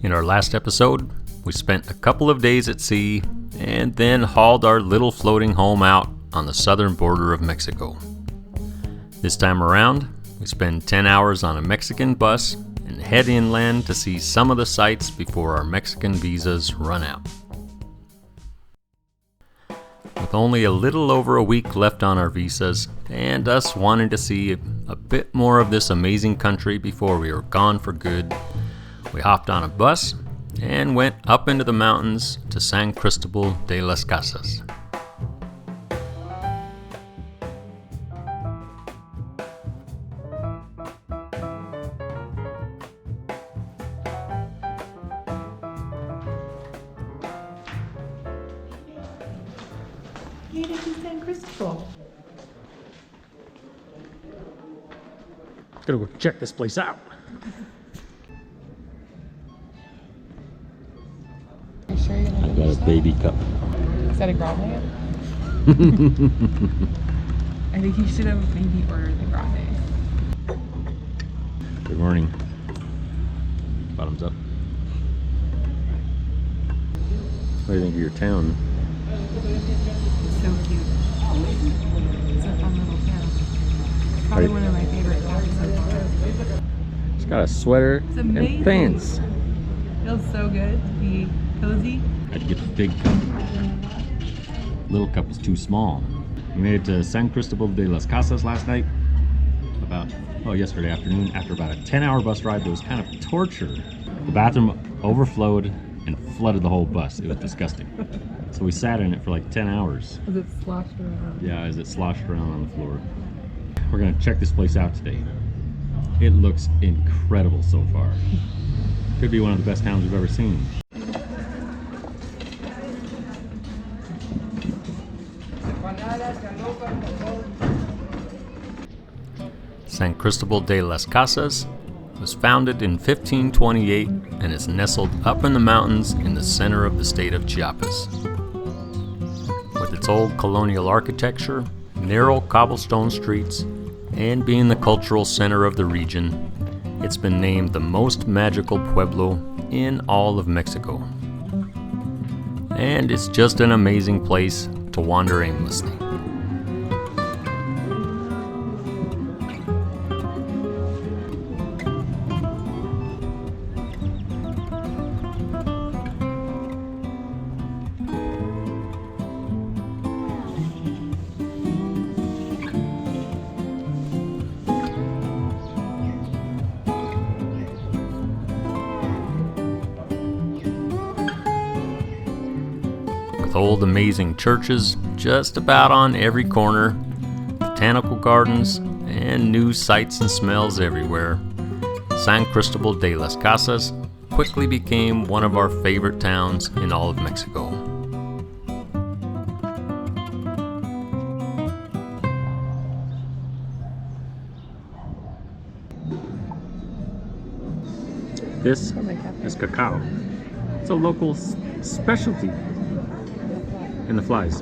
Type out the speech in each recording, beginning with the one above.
In our last episode, we spent a couple of days at sea and then hauled our little floating home out on the southern border of Mexico. This time around, we spend 10 hours on a Mexican bus and head inland to see some of the sights before our Mexican visas run out. With only a little over a week left on our visas and us wanting to see a bit more of this amazing country before we were gone for good, we hopped on a bus and went up into the mountains to San Cristobal de las Casas. Made it to San Cristobal. Gotta go check this place out. Are you sure you're gonna I got a baby cup. Is that a grande? I think you should have maybe ordered the grande. Good morning. Bottoms up. What do you think of your town? It's so cute. It's a fun little town. Probably one of my favorite towns so far. She's got a sweater It's amazing. and pants. Feels so good to be cozy. I had to get the big cup. Little cup was too small. We made it to San Cristobal de las Casas last night. Yesterday afternoon. After about a 10-hour bus ride that was kind of torture. The bathroom overflowed and flooded the whole bus. It was disgusting. So we sat in it for like 10 hours. As it sloshed around. Yeah, as it sloshed around on the floor. We're gonna check this place out today. It looks incredible so far. Could be one of the best towns we've ever seen. San Cristobal de las Casas was founded in 1528 and is nestled up in the mountains in the center of the state of Chiapas. With its old colonial architecture, narrow cobblestone streets, and being the cultural center of the region, it's been named the most magical pueblo in all of Mexico. And it's just an amazing place to wander aimlessly. With old amazing churches just about on every corner, botanical gardens, and new sights and smells everywhere, San Cristobal de las Casas quickly became one of our favorite towns in all of Mexico. This is cacao. It's a local specialty in the flies.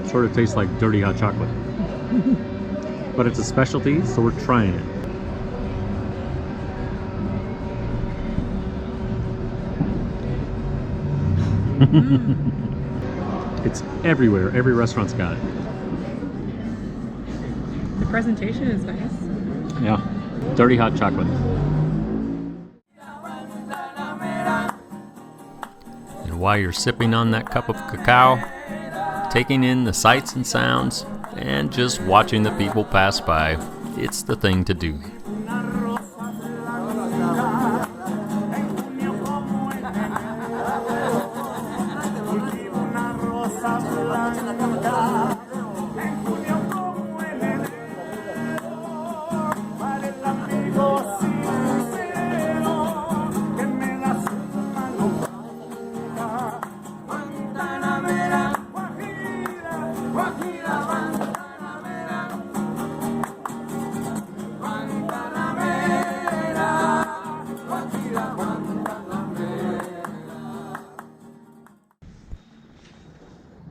Sort of tastes like dirty hot chocolate. But it's a specialty, so we're trying it. It's everywhere. Every restaurant's got it. The presentation is nice. Yeah. Dirty hot chocolate. And while you're sipping on that cup of cacao, taking in the sights and sounds, and just watching the people pass by, it's the thing to do.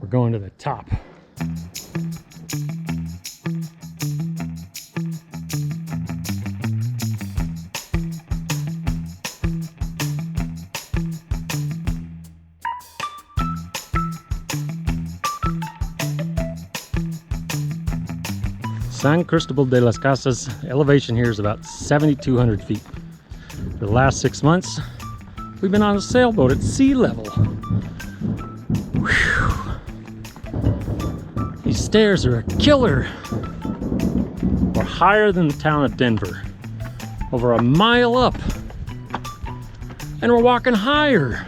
We're going to the top. San Cristobal de las Casas. Elevation here is about 7,200 feet. For the last 6 months, we've been on a sailboat at sea level. Whew. These stairs are a killer. We're higher than the town of Denver, over a mile up. And we're walking higher.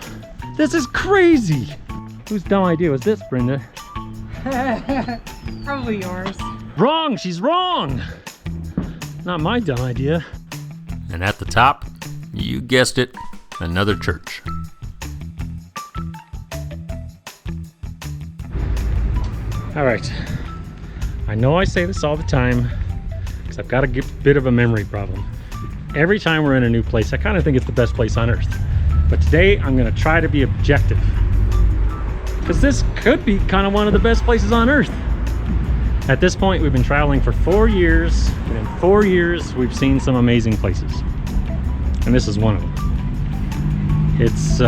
This is crazy. Whose dumb idea was this, Brenda? Probably yours. Wrong, she's wrong. Not my dumb idea. And at the top, you guessed it, another church. All right, I know I say this all the time because I've got a bit of a memory problem. Every time we're in a new place, I kind of think it's the best place on earth. But today, I'm gonna try to be objective, because this could be kind of one of the best places on earth. At this point, we've been traveling for 4 years, and in 4 years, we've seen some amazing places. And this is one of them. It's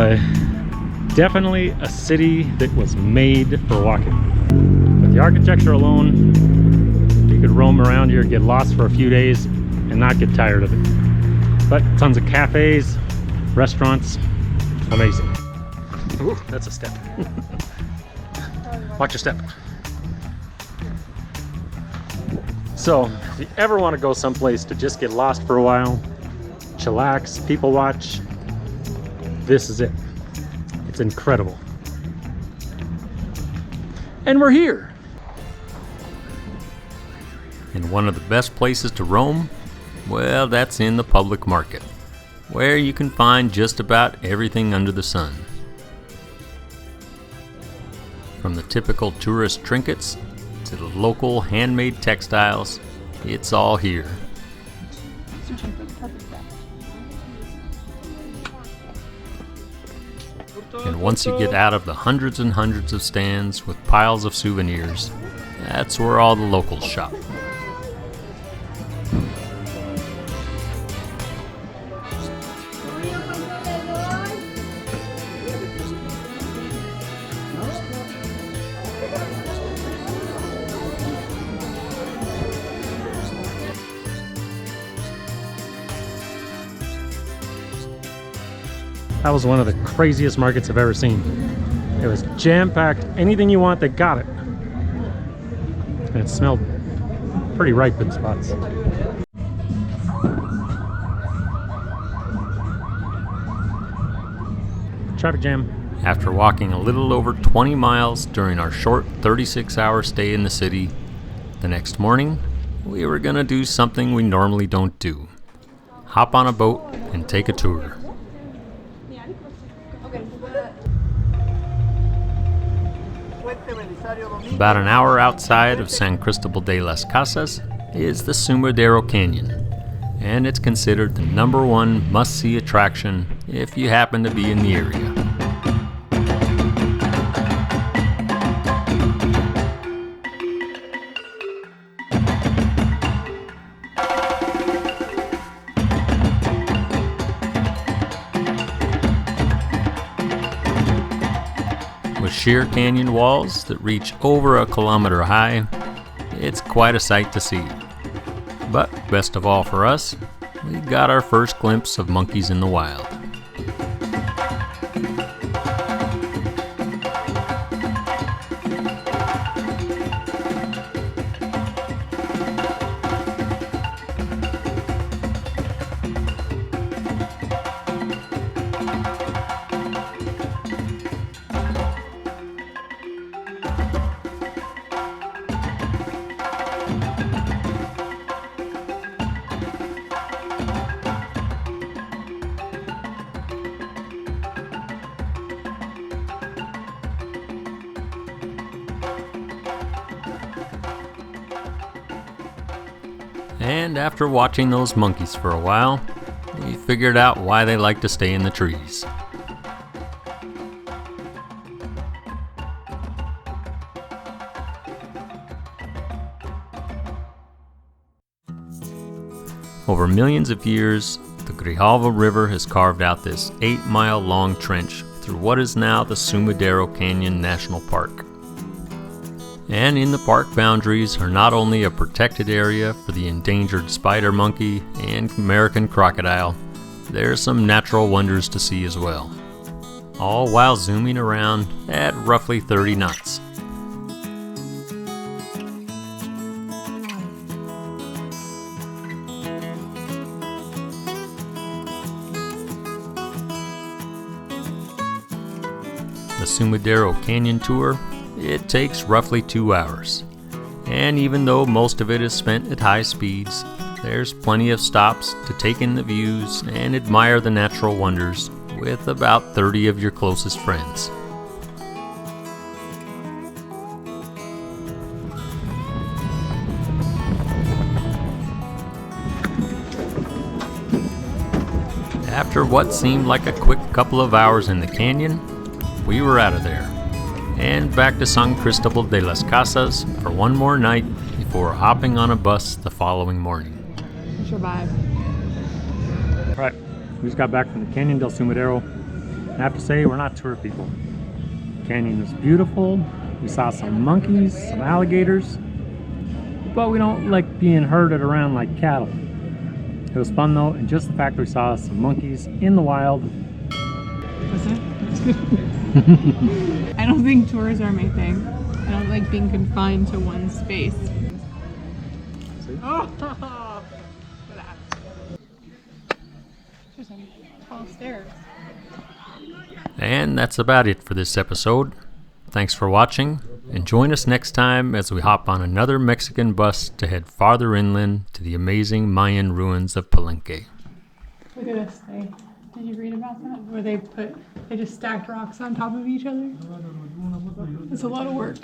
definitely a city that was made for walking. With the architecture alone, you could roam around here, get lost for a few days, and not get tired of it. But tons of cafes, restaurants, amazing. Ooh, that's a step. Watch your step. So, if you ever want to go someplace to just get lost for a while, chillax, people watch, this is it. It's incredible. And we're here. And one of the best places to roam, well, that's in the public market, where you can find just about everything under the sun. From the typical tourist trinkets to the local handmade textiles, it's all here. And once you get out of the hundreds and hundreds of stands with piles of souvenirs, that's where all the locals shop. That was one of the craziest markets I've ever seen. It was jam-packed. Anything you want, they got it. And it smelled pretty ripe in spots. Traffic jam. After walking a little over 20 miles during our short 36-hour stay in the city, the next morning, we were gonna do something we normally don't do. Hop on a boat and take a tour. About an hour outside of San Cristobal de las Casas is the Sumidero Canyon, and it's considered the #1 must-see attraction if you happen to be in the area. With sheer canyon walls that reach over a kilometer high, it's quite a sight to see. But best of all for us, we got our first glimpse of monkeys in the wild. And after watching those monkeys for a while, we figured out why they like to stay in the trees. Over millions of years, the Grijalva River has carved out this 8-mile long trench through what is now the Sumidero Canyon National Park. And in the park boundaries are not only a protected area for the endangered spider monkey and American crocodile, there's some natural wonders to see as well, all while zooming around at roughly 30 knots. The Sumidero Canyon tour, it takes roughly 2 hours. And even though most of it is spent at high speeds, there's plenty of stops to take in the views and admire the natural wonders with about 30 of your closest friends. After what seemed like a quick couple of hours in the canyon, we were out of there and back to San Cristobal de las Casas for one more night before hopping on a bus the following morning. What's your vibe? Alright, we just got back from the Canyon del Sumidero. I have to say, we're not tour people. The canyon is beautiful. We saw some monkeys, some alligators, but we don't like being herded around like cattle. It was fun though, and just the fact that we saw some monkeys in the wild. Was it? I don't think tours are my thing. I don't like being confined to one space. See? Oh, look at that. There's some tall stairs. And that's about it for this episode. Thanks for watching, and join us next time as we hop on another Mexican bus to head farther inland to the amazing Mayan ruins of Palenque. Look at this thing. Did you read about that? Where they just stacked rocks on top of each other? It's a lot of work.